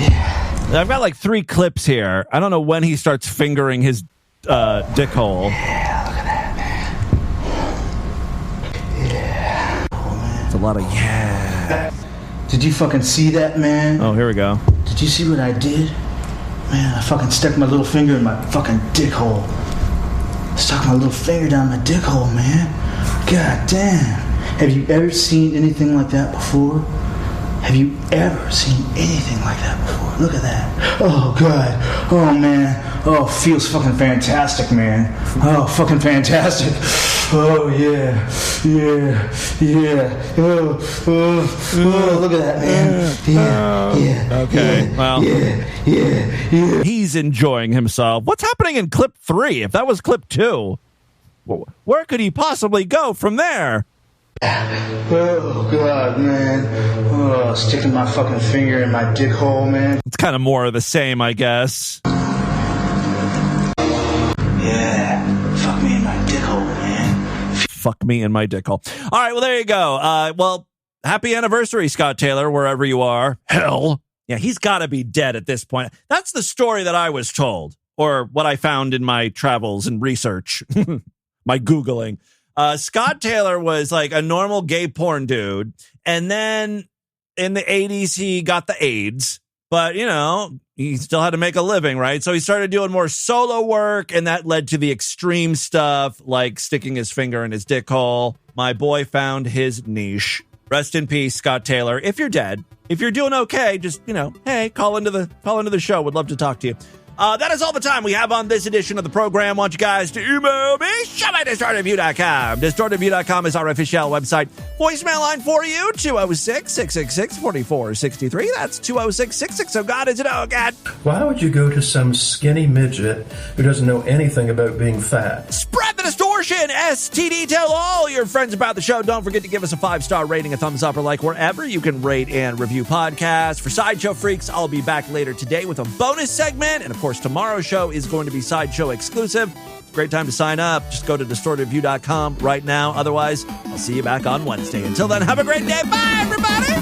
Yeah. I've got like 3 clips here. I don't know when he starts fingering his dick hole. Yeah, look at that, man. Yeah. Oh, man. It's a lot of yeah. Did you fucking see that, man? Oh, here we go. Did you see what I did? Man, I fucking stuck my little finger in my fucking dick hole. Stuck my little finger down my dick hole, man. God damn. Have you ever seen anything like that before? Have you ever seen anything like that before? Look at that. Oh, God. Oh, man. Oh, feels fucking fantastic, man. Oh, fucking fantastic. Oh, yeah. Yeah. Yeah. Oh, look at that, man. Yeah. Okay. Yeah, well. Yeah. He's enjoying himself. What's happening in clip 3? If that was clip 2, where could he possibly go from there? Oh, God, man. Oh, sticking my fucking finger in my dick hole, man. It's kind of more of the same, I guess. Yeah. Fuck me in my dick hole, man. Fuck me in my dick hole. All right, well, there you go. Well, happy anniversary, Scott Taylor, wherever you are. Hell. Yeah, he's got to be dead at this point. That's the story that I was told, or what I found in my travels and research, my Googling. Scott Taylor was like a normal gay porn dude. And then in the 80s, he got the AIDS. But, you know, he still had to make a living, right? So he started doing more solo work, and that led to the extreme stuff, like sticking his finger in his dick hole. My boy found his niche. Rest in peace, Scott Taylor. If you're dead, if you're doing okay, just, you know, hey, call into the show. Would love to talk to you. That is all the time we have on this edition of the program. I want you guys to email me, show@distortedview.com. Distortedview.com is our official website. Voicemail line for you, 206-666-4463. That's 206-660. God, is it? Oh, God. Why would you go to some skinny midget who doesn't know anything about being fat? Spread the distortion. STD. Tell all your friends about the show. Don't forget to give us a 5-star rating, a thumbs up, or like wherever you can rate and review podcasts. For Sideshow Freaks, I'll be back later today with a bonus segment. And of course, tomorrow's show is going to be Sideshow exclusive. It's a great time to sign up. Just go to distortedview.com right now. Otherwise, I'll see you back on Wednesday. Until then, have a great day. Bye, everybody.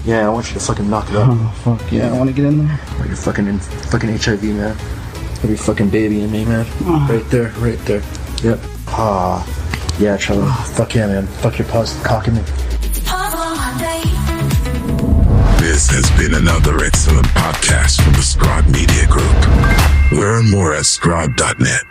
Yeah, I want you to fucking knock it up. Oh, fuck yeah. I want to get in there. Oh, you're fucking HIV, man. Every fucking baby in me, man. Oh. Right there. Yep. Yeah, Trevor. Fuck yeah, man. Fuck your pause, cock in me. This has been another excellent podcast from the Scribe Media Group. Learn more at scribe.net.